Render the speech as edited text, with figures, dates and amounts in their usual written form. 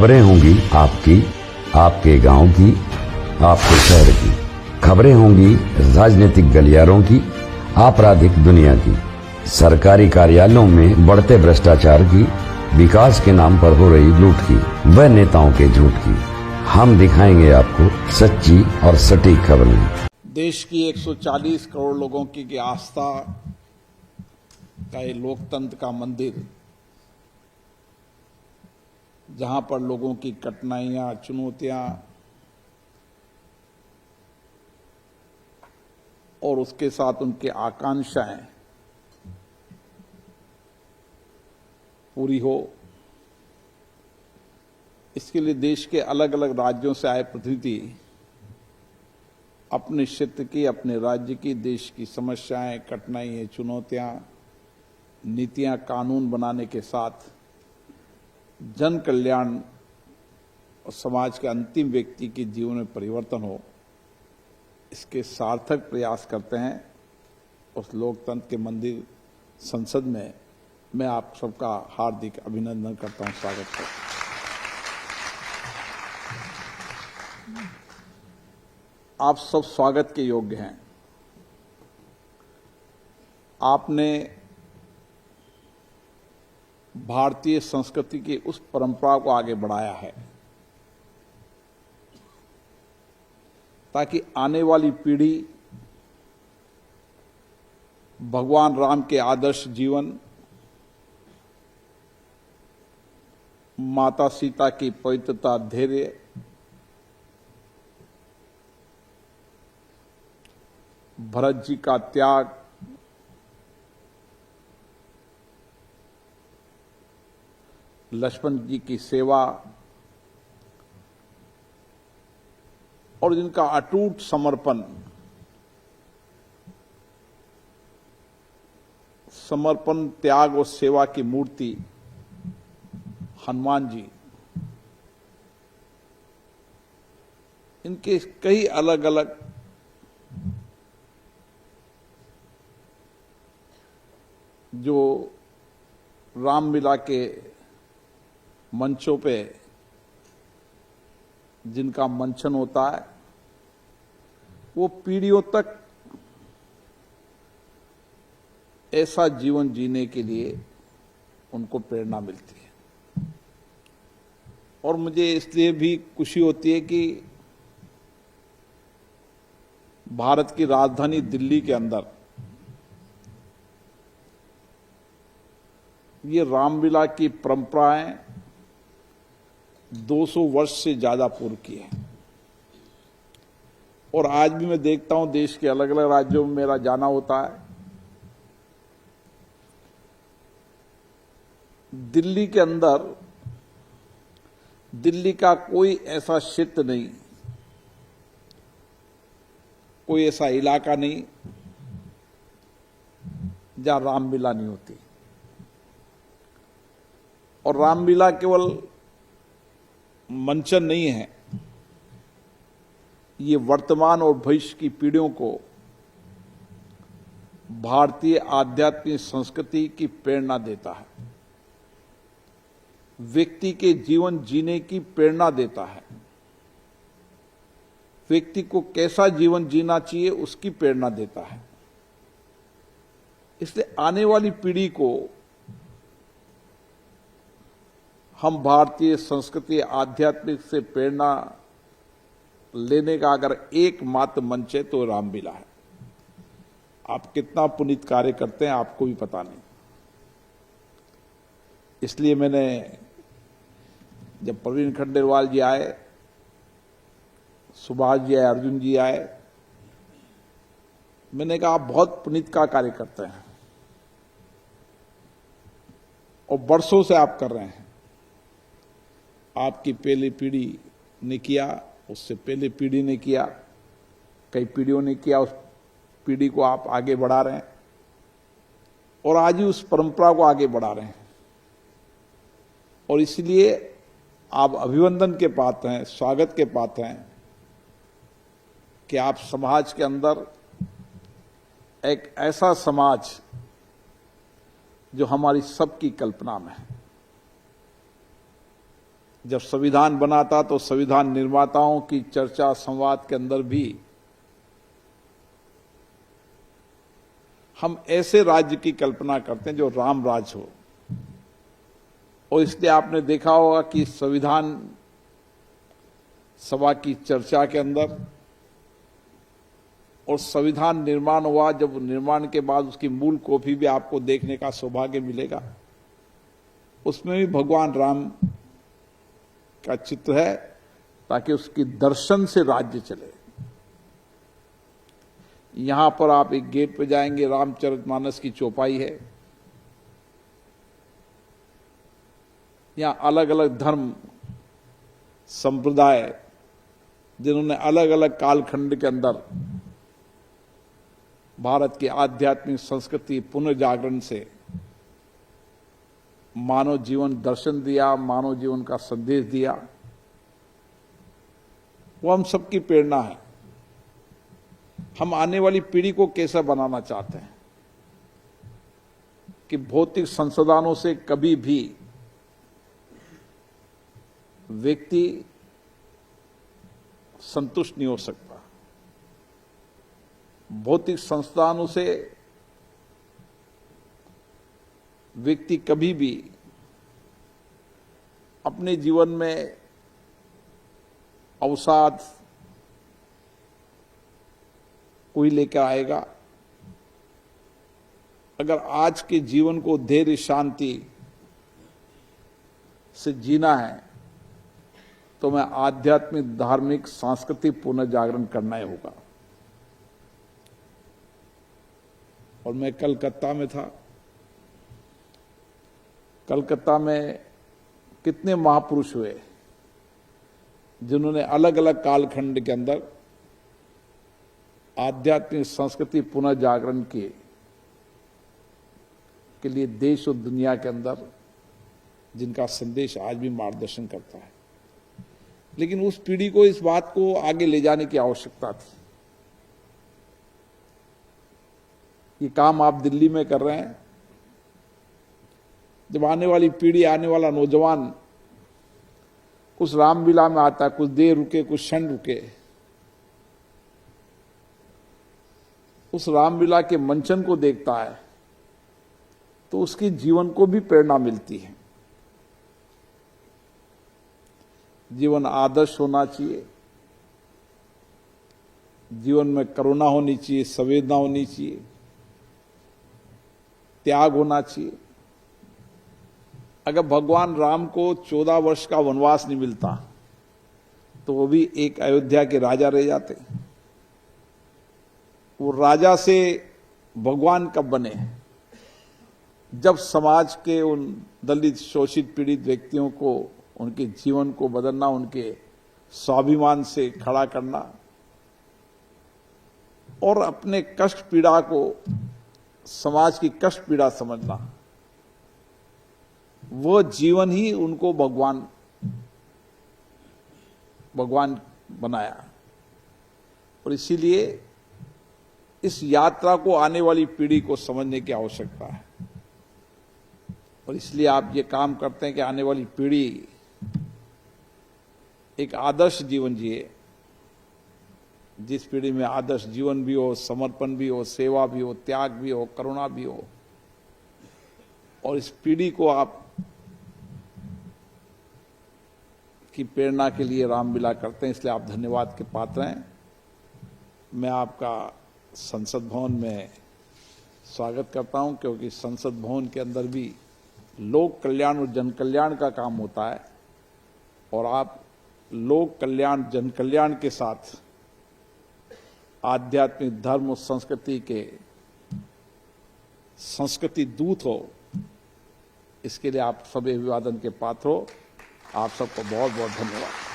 खबरें होंगी आपकी, आपके गांव की, आपके शहर की। खबरें होंगी राजनीतिक गलियारों की, आपराधिक दुनिया की, सरकारी कार्यालयों में बढ़ते भ्रष्टाचार की, विकास के नाम पर हो रही लूट की, व नेताओं के झूठ की। हम दिखाएंगे आपको सच्ची और सटीक खबरें। देश की 140 करोड़ लोगों की आस्था का ये लोकतंत्र का मंदिर, जहां पर लोगों की कठिनाइयां, चुनौतियां और उसके साथ उनकी आकांक्षाएं पूरी हो, इसके लिए देश के अलग अलग राज्यों से आए प्रतिनिधि अपने क्षेत्र की, अपने राज्य की, देश की समस्याएं, कठिनाइयां, चुनौतियां, नीतियां, कानून बनाने के साथ जन कल्याण और समाज के अंतिम व्यक्ति के जीवन में परिवर्तन हो, इसके सार्थक प्रयास करते हैं। उस लोकतंत्र के मंदिर संसद में मैं आप सबका हार्दिक अभिनंदन करता हूं, स्वागत करता हूं। आप सब स्वागत के योग्य हैं। आपने भारतीय संस्कृति की उस परंपरा को आगे बढ़ाया है ताकि आने वाली पीढ़ी भगवान राम के आदर्श जीवन, माता सीता की पवित्रता, धैर्य, भरत जी का त्याग, लक्ष्मण जी की सेवा और जिनका अटूट समर्पण त्याग और सेवा की मूर्ति हनुमान जी, इनके कई अलग अलग जो रामलीला के मंचों पे जिनका मंचन होता है, वो पीढ़ियों तक ऐसा जीवन जीने के लिए उनको प्रेरणा मिलती है। और मुझे इसलिए भी खुशी होती है कि भारत की राजधानी दिल्ली के अंदर ये रामलीला की परंपराएं 200 वर्ष से ज्यादा पूर्व की है। और आज भी मैं देखता हूं देश के अलग अलग राज्यों में मेरा जाना होता है, दिल्ली के अंदर दिल्ली का कोई ऐसा क्षेत्र नहीं, कोई ऐसा इलाका नहीं जहां रामलीला नहीं होती। और रामलीला केवल मंचन नहीं है, ये वर्तमान और भविष्य की पीढ़ियों को भारतीय आध्यात्मिक संस्कृति की प्रेरणा देता है, व्यक्ति के जीवन जीने की प्रेरणा देता है, व्यक्ति को कैसा जीवन जीना चाहिए उसकी प्रेरणा देता है। इसलिए आने वाली पीढ़ी को हम भारतीय संस्कृति, आध्यात्मिक से प्रेरणा लेने का अगर एकमात्र मंच है तो रामलीला है। आप कितना पुनीत कार्य करते हैं आपको भी पता नहीं। इसलिए मैंने जब प्रवीण खंडेलवाल जी आए, सुभाष जी आए, अर्जुन जी आए, मैंने कहा आप बहुत पुनीत का कार्य करते हैं और वर्षों से आप कर रहे हैं। आपकी पहली पीढ़ी ने किया, उससे पहले पीढ़ी ने किया, कई पीढ़ियों ने किया, उस पीढ़ी को आप आगे बढ़ा रहे हैं और आज ही उस परंपरा को आगे बढ़ा रहे हैं। और इसलिए आप अभिनंदन के पात्र हैं, स्वागत के पात्र हैं कि आप समाज के अंदर एक ऐसा समाज जो हमारी सबकी कल्पना में है, जब संविधान बना था तो संविधान निर्माताओं की चर्चा संवाद के अंदर भी हम ऐसे राज्य की कल्पना करते हैं जो राम राज हो। और इसलिए आपने देखा होगा कि संविधान सभा की चर्चा के अंदर और संविधान निर्माण हुआ, जब निर्माण के बाद उसकी मूल कॉपी भी आपको देखने का सौभाग्य मिलेगा, उसमें भी भगवान राम का चित्र है, ताकि उसकी दर्शन से राज्य चले। यहां पर आप एक गेट पे जाएंगे, रामचरितमानस की चौपाई है। यहां अलग अलग धर्म संप्रदाय, जिन्होंने अलग अलग कालखंड के अंदर भारत की आध्यात्मिक संस्कृति पुनर्जागरण से मानव जीवन दर्शन दिया, मानव जीवन का संदेश दिया, वो हम सबकी प्रेरणा है। हम आने वाली पीढ़ी को कैसा बनाना चाहते हैं कि भौतिक संसाधनों से कभी भी व्यक्ति संतुष्ट नहीं हो सकता। भौतिक संसाधनों से व्यक्ति कभी भी अपने जीवन में अवसाद कोई लेकर आएगा। अगर आज के जीवन को धैर्य शांति से जीना है तो मैं आध्यात्मिक धार्मिक सांस्कृतिक पुनर्जागरण करना ही होगा। और मैं कलकत्ता में था। कलकत्ता में कितने महापुरुष हुए जिन्होंने अलग अलग कालखंड के अंदर आध्यात्मिक संस्कृति पुनर्जागरण के लिए देश और दुनिया के अंदर जिनका संदेश आज भी मार्गदर्शन करता है। लेकिन उस पीढ़ी को इस बात को आगे ले जाने की आवश्यकता थी। ये काम आप दिल्ली में कर रहे हैं। जब आने वाली पीढ़ी, आने वाला नौजवान कुछ रामलीला में आता है, कुछ देर रुके, कुछ क्षण रुके, उस रामलीला के मंचन को देखता है तो उसके जीवन को भी प्रेरणा मिलती है। जीवन आदर्श होना चाहिए, जीवन में करुणा होनी चाहिए, संवेदना होनी चाहिए, त्याग होना चाहिए। अगर भगवान राम को 14 वर्ष का वनवास नहीं मिलता तो वो भी एक अयोध्या के राजा रह जाते। वो राजा से भगवान कब बने? जब समाज के उन दलित शोषित पीड़ित व्यक्तियों को, उनके जीवन को बदलना, उनके स्वाभिमान से खड़ा करना और अपने कष्ट पीड़ा को समाज की कष्ट पीड़ा समझना, वो जीवन ही उनको भगवान बनाया। और इसीलिए इस यात्रा को आने वाली पीढ़ी को समझने की आवश्यकता है। और इसलिए आप ये काम करते हैं कि आने वाली पीढ़ी एक आदर्श जीवन जिए, जिस पीढ़ी में आदर्श जीवन भी हो, समर्पण भी हो, सेवा भी हो, त्याग भी हो, करुणा भी हो। और इस पीढ़ी को आप की प्रेरणा के लिए रामलीला करते हैं, इसलिए आप धन्यवाद के पात्र हैं। मैं आपका संसद भवन में स्वागत करता हूं, क्योंकि संसद भवन के अंदर भी लोक कल्याण और जन कल्याण का काम होता है। और आप लोक कल्याण जन कल्याण के साथ आध्यात्मिक धर्म और संस्कृति के संस्कृति दूत हो, इसके लिए आप सभी अभिवादन के पात्र हो। आप सबको बहुत बहुत धन्यवाद।